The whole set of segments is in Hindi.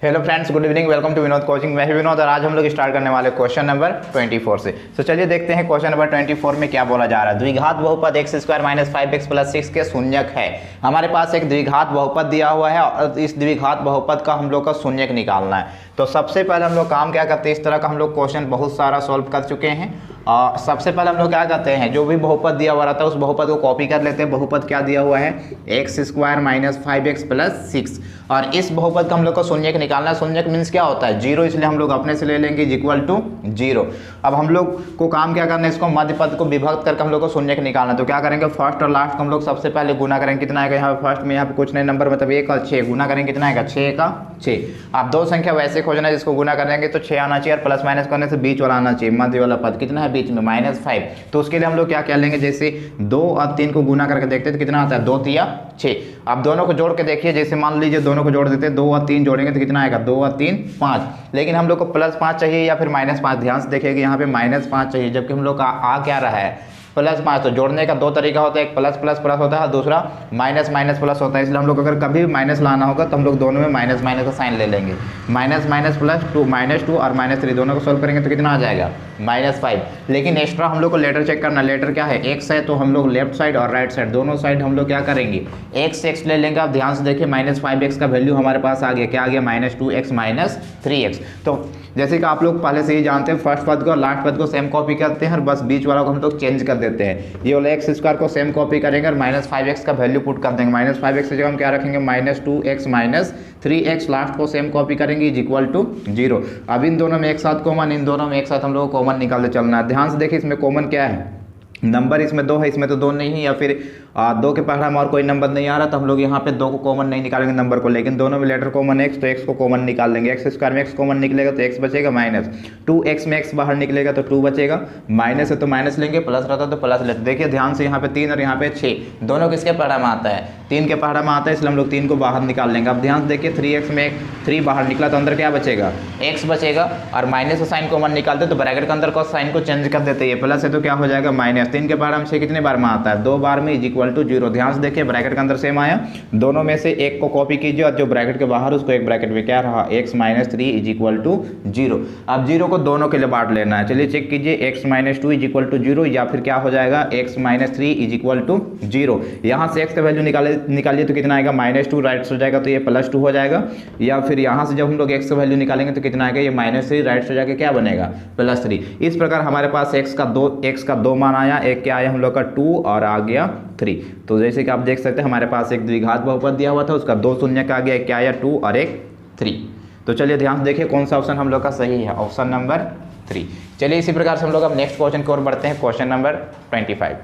Hello friends, good evening. Welcome to Vinod coaching. मैं ही विनोद और आज हम लोग स्टार्ट करने वाले क्वेश्चन नंबर 24 से। तो चलिए देखते हैं क्वेश्चन नंबर 24 में क्या बोला जा रहा है। द्विघात बहुपद x square minus 5x plus 6 के शून्यक है। हमारे पास एक द्विघात बहुपद दिया हुआ है और इस द्विघात बहुपद का हम लोग का शून्यक निकालना है। तो सबसे पहले हम लोग काम क्या करते हैं, इस तरह का हम लोग क्वेश्चन बहुत सारा सॉल्व कर चुके हैं। सबसे पहले हम लोग क्या करते हैं, जो भी बहुपद दिया हुआ रहता है उस बहुपद को कॉपी कर लेते हैं। बहुपद क्या दिया हुआ है, x square minus 5x plus 6, और इस बहुपद का हम लोग को शून्यक निकालना है। शून्यक मीन्स क्या होता है, जीरो, इसलिए हम लोग अपने से ले लेंगे इक्वल टू जीरो। अब हम लोग को काम क्या करना है, इसको मध्य पद को विभक्त करके हम लोग को शून्यक निकालना है। तो क्या करेंगे, फर्स्ट और लास्ट को हम लोग सबसे पहले गुना करेंगे। कितना आएगा यहाँ पे, फर्स्ट में यहाँ पे कुछ नहीं नंबर मतलब 1 और 6 गुना करेंगे, कितना आएगा 6 का 6। आप दो संख्या वैसे खोजना है जिसको गुना करेंगे तो 6 आना चाहिए और प्लस माइनस करने से बीच वाला आना चाहिए। मध्य वाला पद कितना है बीच में, -5। तो उसके लिए हम लोग क्या कर लेंगे, जैसे 2 और 3 को गुना करके देखते हैं तो कितना आता है, 2 तिया 6। आप दोनों को जोड़ के देखिए, जैसे मान लीजिए दोनों को जोड़ देते हैं, 2 और 3 जोड़ेंगे तो कितना आएगा, 2 और 3 5। लेकिन हम लोग को +5 चाहिए या फिर -5। ध्यान से देखिएगा यहाँ पे -5 चाहिए, जबकि हम लोग का आ क्या रहा है +5। तो जोड़ने का दो तरीका होता है, एक प्लस प्लस प्लस होता है, दूसरा माइनस माइनस प्लस होता है। इसलिए हम लोग अगर कभी माइनस लाना होगा तो हम लोग दोनों में माइनस माइनस का साइन ले लेंगे। माइनस माइनस प्लस टू, -2 और -3 दोनों को सॉल्व करेंगे तो कितना आ जाएगा, -5। लेकिन एक्स्ट्रा हम लोग को लेटर चेक करना। लेटर क्या है, x है, तो हम लोग लेफ्ट साइड और राइट साइड दोनों साइड हम लोग क्या करेंगे, x ले लेंगे। आप ध्यान से देखिए -5x का वैल्यू हमारे पास आ गया, क्या आ गया, -2x 3x। तो जैसे कि आप लोग पहले से ही जानते हैं, फर्स्ट पद को और लास्ट पद को सेम कॉपी करते हैं और बस बीच वाला को हम लोग चेंज कर देते हैं। ये वाला एक्स स्क्वायर को सेम कॉपी करेंगे और -5x का वैल्यू पुट कर देंगे। -5x की जगह हम क्या रखेंगे, -2x 3x। लास्ट को सेम कॉपी करेंगे इक्वल टू 0। अब इन दोनों में एक साथ कॉमन, इन दोनों में एक साथ हम लोग को कॉमन निकालते चलना है। ध्यान से देखिए, इसमें कॉमन क्या है, नंबर इसमें 2 है, इसमें तो 2 नहीं है, या फिर 2 के पहला में और कोई नंबर नहीं आ रहा तो हम लोग यहाँ पे 2 को कॉमन नहीं निकालेंगे नंबर को, लेकिन दोनों में लेटर कॉमन x, तो x को कॉमन निकाल लेंगे। एक्स स्क्वायर में x कॉमन निकलेगा तो x बचेगा -2x में x बाहर निकलेगा तो 2 बचेगा। माइनस है तो माइनस लेंगे, प्लस रहता तो प्लस लेते। देखिए ध्यान से, यहाँ पे 3 और यहाँ पे 6 दोनों किसके पहाड़ा में आता है, 3 के पहाड़ा में आता है, इसलिए हम लोग 3 को बाहर निकाल लेंगे। अब ध्यान से देखिए, 3x में 3 बाहर निकला तो अंदर क्या बचेगा, x बचेगा। और माइनस का साइन कॉमन निकालते तो ब्रैकेट के अंदर का साइन को चेंज कर देते हैं। प्लस है तो क्या हो जाएगा माइनस, 3 के पहाड़ा में 6 कितने बार में आता है, 2 बार में इक्वल टू 0। ध्यान से देखिए, ब्रैकेट के अंदर सेम आया, दोनों में से एक को कॉपी कीजिए और जो ब्रैकेट के बाहर उसको एक ब्रैकेट में क्या रहा, x -3 इक्वल टू 0। अब 0 को दोनों के लिए बांट लेना है। चलिए चेक कीजिए, x -2 इक्वल टू 0 या फिर क्या हो जाएगा, x -3 इक्वल टू 0। यहाँ से x का वैल्यू निकालिए तो कितना आएगा, -2 राइट से हो जाएगा तो ये +2 हो जाएगा। या फिर यहाँ से जब हम लोग x का वैल्यू निकालेंगे तो कितना आएगा, ये -3 राइट से जाके क्या बनेगा, +3। इस प्रकार हमारे पास x का 2 मान आया, एक क्या आया हम लोग का 2 और आ गया 3। तो जैसे कि आप देख सकते हैं, हमारे पास एक द्विघात बहुपद दिया हुआ था, उसका 2 शून्यक आ गया, क्या आया 2 और एक 3। तो चलिए ध्यान से देखिए कौन सा ऑप्शन हम लोग का सही है, ऑप्शन नंबर 3। चलिए इसी प्रकार से हम लोग अब नेक्स्ट क्वेश्चन की ओर बढ़ते हैं, क्वेश्चन नंबर 25।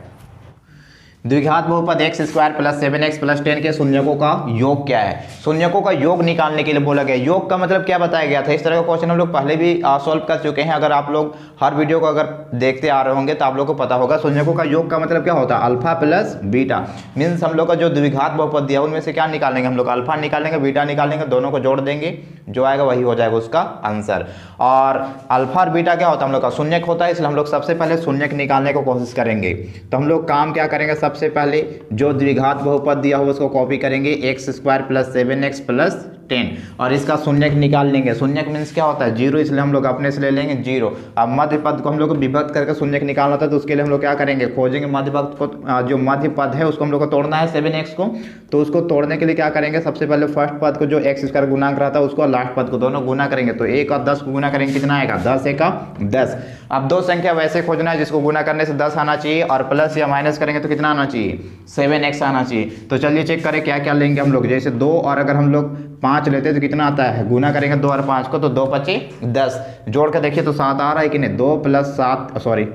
द्विघात बहुपद x square plus 7x plus 10 के शून्यकों का योग क्या है। शून्यकों का योग निकालने के लिए बोला गया। योग का मतलब क्या बताया गया था, इस तरह का क्वेश्चन हम लोग पहले भी सॉल्व कर चुके हैं। अगर आप लोग हर वीडियो को अगर देखते आ रहे होंगे तो आप लोग को पता होगा। शून्यकों का योग का मतलब क्या होता है, अल्फा प्लस बीटा। मीन्स हम लोग का जो द्विघात बहुपद दिया उनमें से क्या निकालेंगे, हम लोग अल्फा निकालेंगे, बीटा निकालेंगे, दोनों को जोड़ देंगे, जो आएगा वही हो जाएगा उसका आंसर। और अल्फा और बीटा क्या होता है, हम लोग का शून्यक होता है, इसलिए हम लोग सबसे पहले शून्यक निकालने को कोशिश करेंगे। तो हम लोग काम क्या करेंगे, सबसे पहले जो द्विघात बहुपद दिया हुआ उसको कॉपी करेंगे, x square plus 7x plus 10, और इसका शून्यक निकाल लेंगे। शून्यक मीन्स क्या होता है, 0, इसलिए हम लोग अपने से ले लेंगे 0। अब मध्य पद को हम लोग को विभक्त करके शून्यक निकालना था, तो उसके लिए हम लोग क्या करेंगे, खोजेंगे मध्य पद को, जो मध्य पद है उसको हम लोग को तोड़ना है 7x को। तो उसको तोड़ने के लिए क्या करेंगे, सबसे पहले फर्स्ट पद को जो x स्क्वायर गुणांक रहता है उसको, लास्ट पद को, दोनों गुना करेंगे। तो 1 और 10 को गुना करेंगे, कितना आएगा, 10 1 10। अब दो संख्या वैसे खोजना है जिसको गुना करने से 10 आना चाहिए और प्लस या माइनस करेंगे तो कितना आना चाहिए, 7x आना चाहिए। तो चलिए चेक करें क्या क्या लेंगे हम लोग। जैसे 2 और अगर हम लोग 5 लेते हैं तो कितना आता है, गुना करेंगे 2 और 5 को तो 2 5 10, जोड़ कर देखिए तो 7 आ रहा है कि नहीं, 2 + 7 सॉरी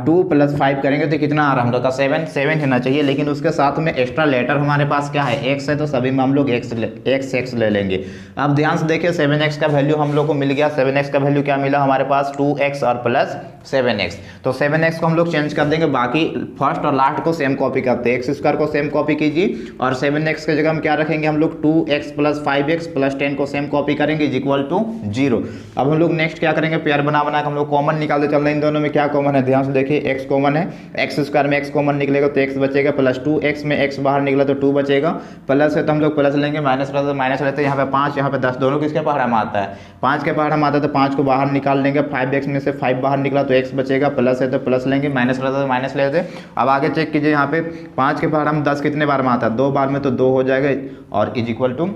2 + 5 करेंगे तो कितना आ रहा है हम लोग का 7 होना चाहिए। लेकिन उसके साथ में एक्स्ट्रा लेटर हमारे पास क्या है, x है, तो सभी में हम लोग x ले लेंगे। अब ध्यान से देखिए, 7x का वैल्यू हम लोग को मिल गया। 7x का वैल्यू क्या मिला हमारे पास, 2x और प्लस 7x। तो 7x को हम लोग चेंज कर देंगे, बाकी फर्स्ट और लास्ट को सेम कॉपी करते हैं। एक्स स्क्वायर को सेम कॉपी कीजिए और 7x की जगह हम क्या रखेंगे, हम लोग 2x प्लस 5x प्लस 10 को सेम कॉपी करेंगे इक्वल टू 0। अब हम लोग नेक्स्ट क्या करेंगे, पेयर बना के हम लोग कॉमन निकालते चल रहे हैं। इन दोनों में क्या कॉमन है, ध्यान से देखिए x कॉमन है, एक्स स्क्वायर में x कॉमन निकलेगा तो x बचेगा प्लस 2x में x बाहर निकला तो 2 बचेगा, प्लस है तो हम लोग प्लस लेंगे, माइनस रहता तो माइनस रहता है। यहाँ पे 5 यहाँ पे 10 दोनों किसके पहाड़ा में आता है, 5 के पहाड़ा में आता है तो 5 को बाहर निकाल लेंगे, 5x में से 5 बाहर निकला तो x बचेगा, प्लस है तो प्लस लेंगे, माइनस रहता तो माइनस लेते। अब आगे चेक कीजिए, यहाँ पे 5 के पहाड़ा में 10 कितने बार में आता है, 2 बार में, तो 2 हो जाएगा और इज इक्वल टू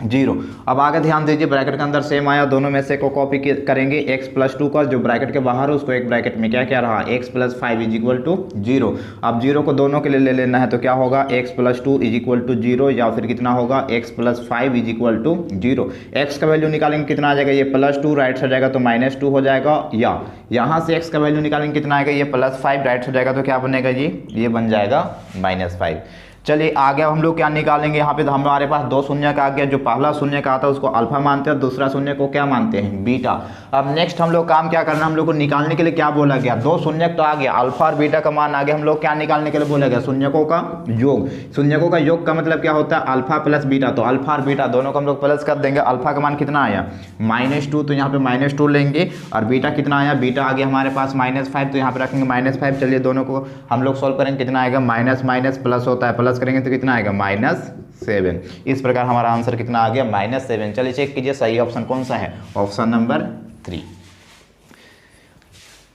0। अब आगे ध्यान दीजिए, ब्रैकेट के अंदर सेम आया, दोनों में से को कॉपी करेंगे, x प्लस 2 का जो ब्रैकेट के बाहर है उसको एक ब्रैकेट में क्या क्या रहा, x plus 5 is equal to 0। अब 0 को दोनों के लिए ले लेना है तो क्या होगा, x plus 2 is equal to 0, या फिर कितना होगा x plus 5 is equal to 0। x का वैल्यू निकालेंगे कितना आ जाएगा, ये प्लस 2 राइट से जाएगा तो माइनस 2 हो जाएगा, या यहाँ से x का वैल्यू निकालेंगे कितना आएगा, ये प्लस 5 राइट से जाएगा तो क्या बनेगा जी, ये बन जाएगा माइनस 5। चलिए आगे हम लोग क्या निकालेंगे, यहाँ पे तो हमारे पास दो शून्य का आ गया, जो पहला शून्य का आता है उसको अल्फा मानते हैं, दूसरा शून्य को क्या मानते हैं, बीटा। अब नेक्स्ट हम लोग काम क्या करना, हम लोग को निकालने के लिए क्या बोला गया, दो शून्य तो आ गया, अल्फा और बीटा का मान आ गया, हम लोग क्या निकालने के लिए बोला गया, शून्यकों का योग। शून्यकों का योग का मतलब क्या होता है, अल्फा प्लस बीटा, तो अल्फा और बीटा दोनों को हम लोग प्लस कर देंगे। अल्फा का मान कितना आया, -2, तो यहाँ पे -2 लेंगे, और बीटा कितना आया, बीटा आ गया हमारे पास -5, तो यहाँ पे रखेंगे -5। चलिए दोनों को हम लोग सोल्व करेंगे, कितना आएगा, माइनस माइनस प्लस होता है, प्लस करेंगे तो कितना आएगा, -7। इस प्रकार हमारा आंसर कितना आ गया, -7। चलिए चेक कीजिए सही ऑप्शन कौन सा है, ऑप्शन नंबर 3।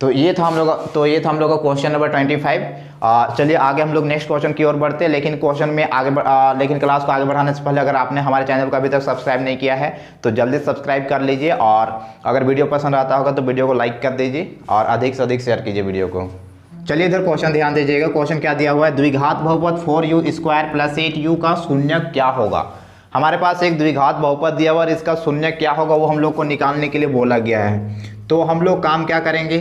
तो ये था हम लोग का क्वेश्चन नंबर 25। चलिए आगे हम लोग नेक्स्ट क्वेश्चन की ओर बढ़ते हैं, लेकिन क्वेश्चन में लेकिन क्लास को आगे बढ़ाने से पहले अगर आपने हमारे चैनल को अभी तक सब्सक्राइब नहीं किया है तो जल्दी सब्सक्राइब कर लीजिए, और अगर वीडियो पसंद आता होगा तो वीडियो को लाइक कर दीजिए और अधिक से अधिक शेयर कीजिए वीडियो को। चलिए इधर क्वेश्चन ध्यान दीजिएगा, क्वेश्चन क्या दिया हुआ है, द्विघात बहुपद 4u² + 8u का शून्य क्या होगा। हमारे पास एक द्विघात बहुपद दिया हुआ और इसका शून्य क्या होगा वो हम लोग को निकालने के लिए बोला गया है। तो हम लोग काम क्या करेंगे,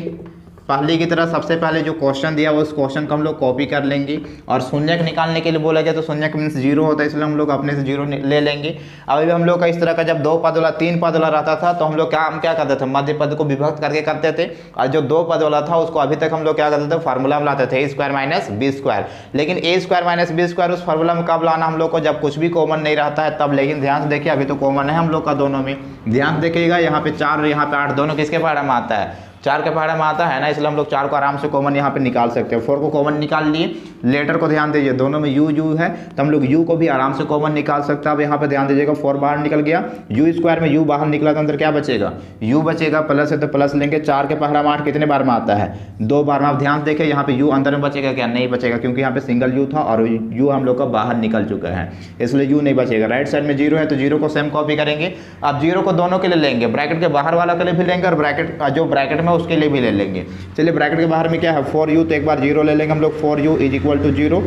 पहले की तरह सबसे पहले जो क्वेश्चन दिया वो उस क्वेश्चन को हम लोग कॉपी कर लेंगे, और शून्यक निकालने के लिए बोला गया तो शून्यक मीन्स 0 होता है, इसलिए हम लोग अपने से 0 ले लेंगे। अभी हम लोग का इस तरह का जब 2 पद वाला 3 पद वाला रहता था तो हम लोग क्या करते थे, मध्य पद को विभक्त करके करते थे, और जो 2 पद वाला था उसको अभी तक हम लोग क्या करते थे, फार्मूला में लाते थे a² - b²। लेकिन a² - b² उस फार्मूला में कब लाना हम लोग को, जब कुछ भी कॉमन नहीं रहता है तब। लेकिन ध्यान से देखिए अभी तो कॉमन है हम लोग का दोनों में, ध्यान देखिएगा यहाँ पे 4 यहाँ पे 8 दोनों किसके पहाड़ा में आता है, 4 के पहाड़ा में आता है ना, इसलिए हम लोग 4 को आराम से कॉमन यहाँ पे निकाल सकते हैं। 4 को कॉमन निकाल लिए, लेटर को ध्यान दीजिए दोनों में u है तो हम लोग u को भी आराम से कॉमन निकाल सकते हैं। अब यहाँ पे ध्यान दीजिएगा 4 बाहर निकल गया, u² में u बाहर निकला तो अंदर क्या बचेगा, u बचेगा, प्लस है तो प्लस लेंगे। 4 के पहाड़ा में 8 कितने बार में आता है, 2 बार में। आप ध्यान देखें यहाँ पे u अंदर में बचेगा क्या, नहीं बचेगा, क्योंकि यहाँ पे सिंगल u था और u हम लोग का बाहर निकल चुका है, इसलिए u नहीं बचेगा। राइट साइड में 0 है तो 0 को सेम कॉपी करेंगे। अब 0 को दोनों के लिए लेंगे, ब्रैकेट के बाहर वाला के लिए भी लेंगे और ब्रैकेट जो ब्रैकेट में उसके लिए भी ले लेंगे। चलिए ब्रैकेट के बाहर में क्या है 4u, तो एक बार 0 ले लेंगे हम लोग, 4u is equal to 0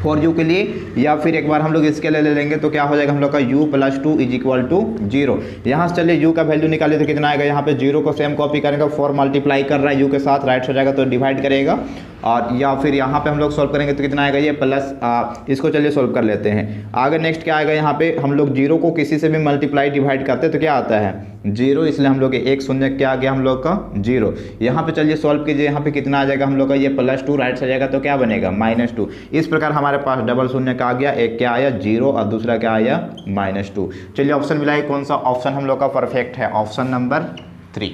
4u के लिए, या फिर एक बार हम लोग इसके लिए ले लेंगे तो क्या हो जाएगा हम लोग का u + 2 इज इक्वल टू 0। यहाँ से चलिए u का वैल्यू निकालिए तो कितना आएगा, यहाँ पे 0 को सेम कॉपी करेंगे, 4 मल्टीप्लाई कर रहा है u के साथ, राइट हो जाएगा तो डिवाइड करेगा, और या फिर यहाँ पे हम लोग सोल्व करेंगे तो कितना आएगा, ये प्लस इसको चलिए सोल्व कर लेते हैं। आगे नेक्स्ट क्या आएगा, यहाँ पे हम लोग 0 को किसी से भी मल्टीप्लाई डिवाइड करते हैं तो क्या आता है 0, इसलिए हम लोग एक शून्य क्या आ गया हम लोग का 0। यहाँ पे चलिए सॉल्व कीजिए, यहाँ पे कितना आ जाएगा हम लोग का, ये +2 राइट से जाएगा तो क्या बनेगा -2। इस प्रकार हमारे पास डबल शून्य का आ गया, एक क्या आया 0 और दूसरा क्या आया -2। चलिए ऑप्शन मिलाइए कौन सा ऑप्शन हम लोग का परफेक्ट है, ऑप्शन नंबर 3।